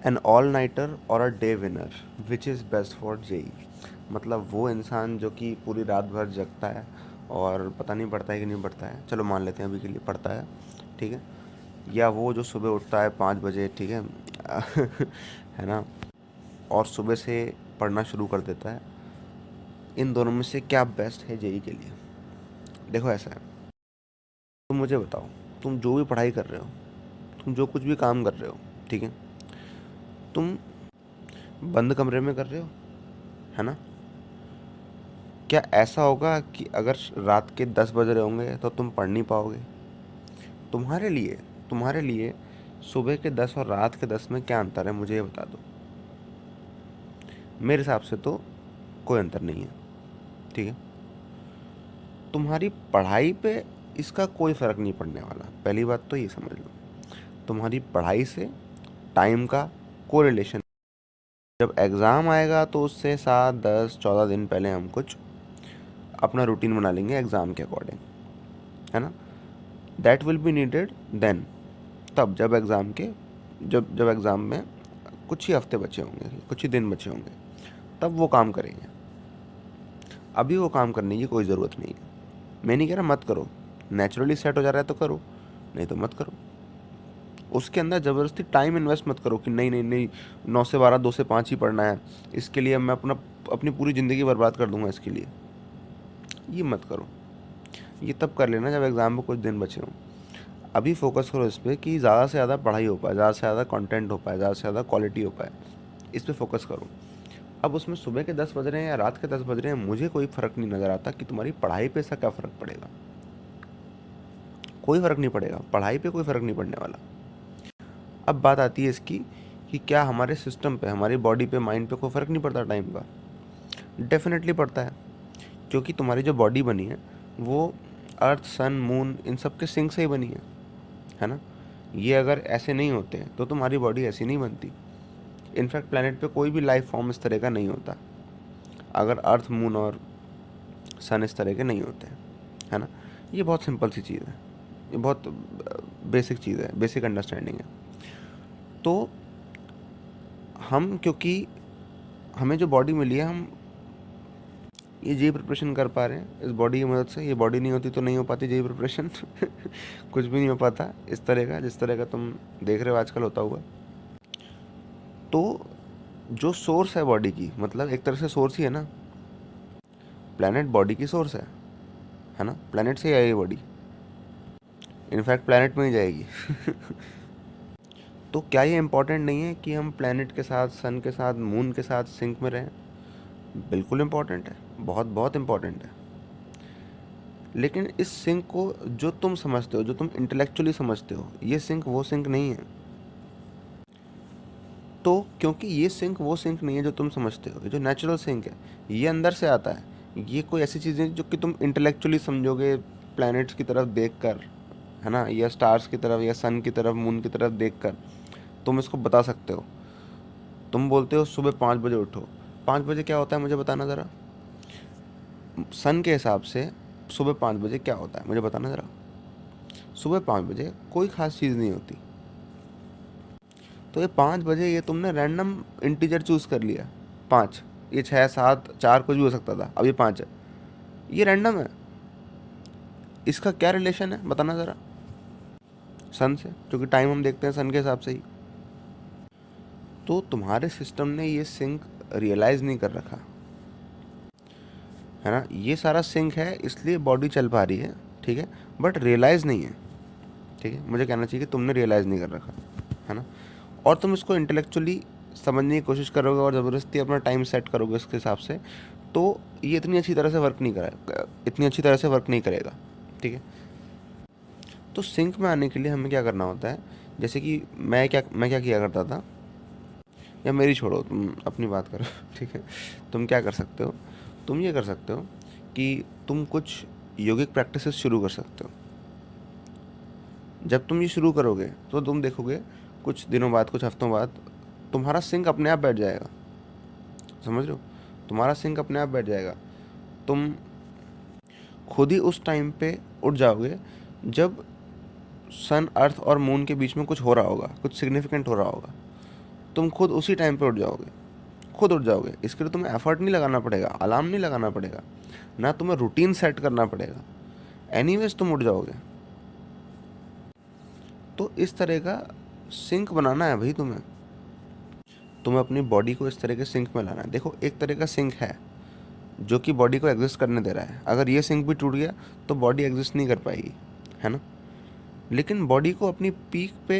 N all nighter और a day winner which is best for JEE. मतलब वो इंसान जो कि पूरी रात भर जगता है और पता नहीं पड़ता है कि नहीं पड़ता है, चलो मान लेते हैं अभी के लिए पड़ता है, ठीक है। या वो जो सुबह उठता है 5 बजे, ठीक है है ना, और सुबह से पढ़ना शुरू कर देता है। इन दोनों में से क्या बेस्ट है जेई के लिए? देखो ऐसा है, तुम मुझे बताओ, तुम जो भी पढ़ाई कर रहे हो, तुम जो कुछ भी काम कर रहे हो, ठीक है, तुम बंद कमरे में कर रहे हो, है ना। क्या ऐसा होगा कि अगर रात के 10 बज रहे होंगे तो तुम पढ़ नहीं पाओगे? तुम्हारे लिए सुबह के 10 और रात के 10 में क्या अंतर है, मुझे ये बता दो। मेरे हिसाब से तो कोई अंतर नहीं है, ठीक है। तुम्हारी पढ़ाई पे इसका कोई फ़र्क नहीं पड़ने वाला, पहली बात तो ये समझ लो। तुम्हारी पढ़ाई से टाइम का कोरिलेशन, जब एग्ज़ाम आएगा तो उससे 7, 10, 14 दिन पहले हम कुछ अपना रूटीन बना लेंगे एग्ज़ाम के अकॉर्डिंग, है ना। That will be needed then, तब जब एग्ज़ाम के जब जब एग्ज़ाम में कुछ ही हफ्ते बचे होंगे, कुछ ही दिन बचे होंगे, तब वो काम करेंगे। अभी वो काम करने की कोई ज़रूरत नहीं है। मैं नहीं कह रहा मत करो, नेचुरली सेट हो जा रहा है तो करो, नहीं तो मत करो। उसके अंदर ज़बरदस्ती टाइम इन्वेस्ट मत करो कि नहीं नहीं नहीं, 9 से 12, 2 से 5 ही पढ़ना है, इसके लिए मैं अपनी पूरी ज़िंदगी बर्बाद कर दूंगा इसके लिए। ये मत करो, ये तब कर लेना जब एग्ज़ाम में कुछ दिन बचे हों। अभी फोकस करो इस पर कि ज़्यादा से ज़्यादा पढ़ाई हो पाए, ज़्यादा से ज़्यादा कंटेंट हो पाए, ज़्यादा से ज़्यादा क्वालिटी हो पाए, इस पर फोकस करो। अब उसमें सुबह के 10 बज रहे हैं या रात के 10 बज रहे हैं, मुझे कोई फ़र्क नहीं नज़र आता कि तुम्हारी पढ़ाई पे इसका क्या फ़र्क पड़ेगा। कोई फ़र्क नहीं पड़ेगा, पढ़ाई पे कोई फ़र्क नहीं पड़ने वाला। अब बात आती है इसकी कि क्या हमारे सिस्टम पे, हमारी बॉडी पे, माइंड पे कोई फ़र्क नहीं पड़ता टाइम का? डेफिनेटली पड़ता है, क्योंकि तुम्हारी जो बॉडी बनी है वो अर्थ, सन, मून, इन सब के सिंक से ही बनी है ना। ये अगर ऐसे नहीं होते तो तुम्हारी बॉडी ऐसी नहीं बनती। इनफैक्ट प्लेनेट पे कोई भी लाइफ फॉर्म इस तरह का नहीं होता अगर अर्थ, मून और सन इस तरह के नहीं होते हैं, है ना। ये बहुत सिंपल सी चीज़ है, ये बहुत बेसिक चीज़ है, बेसिक अंडरस्टैंडिंग है। तो हम, क्योंकि हमें जो बॉडी मिली है, हम ये जेई प्रिपरेशन कर पा रहे हैं इस बॉडी की मदद से। ये बॉडी नहीं होती तो नहीं हो पाती जेई प्रिपरेशन कुछ भी नहीं हो पाता इस तरह का, जिस तरह का तुम देख रहे हो आजकल होता हुआ। तो जो सोर्स है बॉडी की, मतलब एक तरह से सोर्स ही है ना, प्लैनेट बॉडी की सोर्स है ना। प्लैनेट से ही आई बॉडी, इनफैक्ट प्लैनेट में ही जाएगी तो क्या ये इम्पोर्टेंट नहीं है कि हम प्लैनेट के साथ, सन के साथ, मून के साथ सिंक में रहें? बिल्कुल इम्पोर्टेंट है, बहुत बहुत इम्पोर्टेंट है। लेकिन इस सिंक को जो तुम समझते हो, जो तुम इंटेलेक्चुअली समझते हो, ये सिंक वो सिंक नहीं है। तो क्योंकि ये सिंक वो सिंक नहीं है जो तुम समझते हो, ये जो नेचुरल सिंक है ये अंदर से आता है। ये कोई ऐसी चीज़ नहीं जो कि तुम इंटेलेक्चुअली समझोगे प्लैनेट्स की तरफ देख कर, है ना, या स्टार्स की तरफ, या सन की तरफ, मून की तरफ देख कर तुम इसको बता सकते हो। तुम बोलते हो सुबह 5 बजे उठो, 5 बजे क्या होता है मुझे बताना ज़रा। सन के हिसाब से सुबह 5 बजे क्या होता है मुझे बताना ज़रा। सुबह 5 बजे कोई ख़ास चीज़ नहीं होती। तो ये 5 बजे, ये तुमने रैंडम इंटीजर चूज़ कर लिया 5, ये 6, 7, 4 कुछ भी हो सकता था, अब ये 5 है, ये रैंडम है। इसका क्या रिलेशन है बताना ज़रा सन से, क्योंकि टाइम हम देखते हैं सन के हिसाब से ही। तो तुम्हारे सिस्टम ने ये सिंक रियलाइज़ नहीं कर रखा, है ना। ये सारा सिंक है इसलिए बॉडी चल पा रही है, ठीक है, बट रियलाइज़ नहीं है, ठीक है। मुझे कहना चाहिए कि तुमने रियलाइज़ नहीं कर रखा, है ना। और तुम इसको इंटेलेक्चुअली समझने की कोशिश करोगे और ज़बरदस्ती अपना टाइम सेट करोगे उसके हिसाब से, तो ये इतनी अच्छी तरह से वर्क नहीं करेगा, इतनी अच्छी तरह से वर्क नहीं करेगा, ठीक है। तो सिंक में आने के लिए हमें क्या करना होता है, जैसे कि मैं क्या किया करता था, या मेरी छोड़ो, तुम अपनी बात करो ठीक है। तुम क्या कर सकते हो, तुम ये कर सकते हो कि तुम कुछ योगिक प्रैक्टिसेस शुरू कर सकते हो। जब तुम ये शुरू करोगे तो तुम देखोगे कुछ दिनों बाद, कुछ हफ्तों बाद तुम्हारा सिंक अपने आप बैठ जाएगा, समझ रहे हो। तुम्हारा सिंक अपने आप बैठ जाएगा। तुम खुद ही उस टाइम पे उठ जाओगे जब सन, अर्थ और मून के बीच में कुछ हो रहा होगा, कुछ सिग्निफिकेंट हो रहा होगा। तुम खुद उसी टाइम पे उठ जाओगे, खुद उठ जाओगे। इसके लिए तुम्हें एफर्ट नहीं लगाना पड़ेगा, अलार्म नहीं लगाना पड़ेगा, ना तुम्हें रूटीन सेट करना पड़ेगा, एनीवेज तुम उठ जाओगे। तो इस तरह का सिंक बनाना है भाई तुम्हें अपनी बॉडी को इस तरह के सिंक में लाना है। देखो एक तरह का सिंक है जो कि बॉडी को एग्जिस्ट करने दे रहा है, अगर ये सिंक भी टूट गया तो बॉडी एग्जिस्ट नहीं कर पाएगी, है ना। लेकिन बॉडी को अपनी पीक पे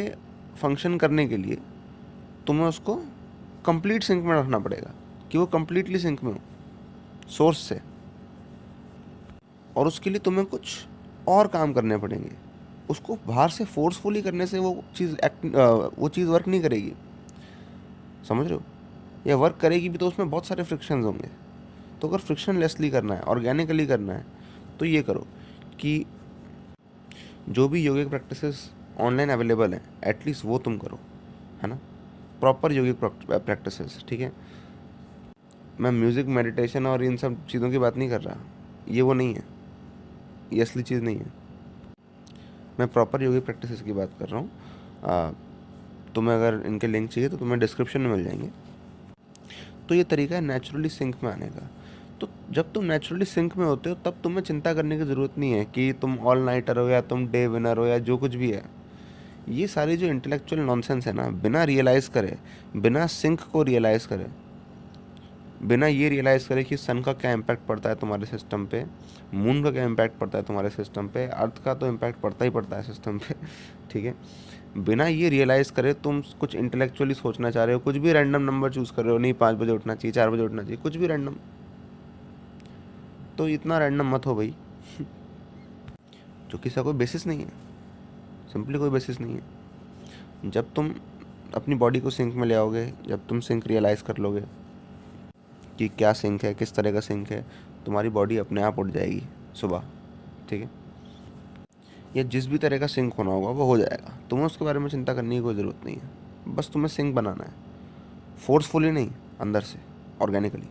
फंक्शन करने के लिए तुम्हें उसको कंप्लीट सिंक में रखना पड़ेगा कि वो कंप्लीटली सिंक में हो सोर्स से, और उसके लिए तुम्हें कुछ और काम करने पड़ेंगे। उसको बाहर से फोर्सफुली करने से वो चीज़ वर्क नहीं करेगी, समझ रहे हो। या वर्क करेगी भी तो उसमें बहुत सारे फ्रिक्शंस होंगे। तो अगर फ्रिक्शन लेसली करना है, ऑर्गेनिकली करना है, तो ये करो कि जो भी योगिक प्रैक्टिसेस ऑनलाइन अवेलेबल हैं एटलीस्ट वो तुम करो, है ना, प्रॉपर योगिक प्रैक्टिसेस, ठीक है। मैं म्यूज़िक, मेडिटेशन और इन सब चीज़ों की बात नहीं कर रहा, ये वो नहीं है, ये असली चीज़ नहीं है। मैं प्रॉपर योगिक प्रैक्टिसेस की बात कर रहा हूँ। तुम्हें अगर इनके लिंक चाहिए तो तुम्हें डिस्क्रिप्शन में मिल जाएंगे। तो ये तरीका है नेचुरली सिंक में आने का। तो जब तुम नेचुरली सिंक में होते हो तब तुम्हें चिंता करने की ज़रूरत नहीं है कि तुम ऑल नाइटर हो या तुम डे विनर हो या जो कुछ भी है। ये सारी जो इंटेलेक्चुअल नॉनसेंस है ना, बिना रियलाइज़ करे, बिना सिंक को रियलाइज़ करे, बिना ये रियलाइज़ करे कि सन का क्या इम्पैक्ट पड़ता है तुम्हारे सिस्टम पे, मून का क्या इम्पैक्ट पड़ता है तुम्हारे सिस्टम पे, अर्थ का तो इम्पैक्ट पड़ता ही पड़ता है सिस्टम पे, ठीक है। बिना ये रियलाइज़ करे तुम कुछ इंटेलेक्चुअली सोचना चाह रहे हो, कुछ भी रैंडम नंबर चूज़ कर रहे हो, नहीं 5 बजे उठना चाहिए, 4 बजे उठना चाहिए, कुछ भी रैंडम, तो इतना रैंडम मत हो भाई जो कि इसका कोई बेसिस नहीं है, सिंपली कोई बेसिस नहीं है। जब तुम अपनी बॉडी को सिंक में ले आओगे, जब तुम सिंक रियलाइज़ कर लोगे कि क्या सिंक है, किस तरह का सिंक है, तुम्हारी बॉडी अपने आप उठ जाएगी सुबह, ठीक है। या जिस भी तरह का सिंक होना होगा वो हो जाएगा, तुम्हें उसके बारे में चिंता करने की कोई ज़रूरत नहीं है। बस तुम्हें सिंक बनाना है, फोर्सफुली नहीं, अंदर से, ऑर्गेनिकली।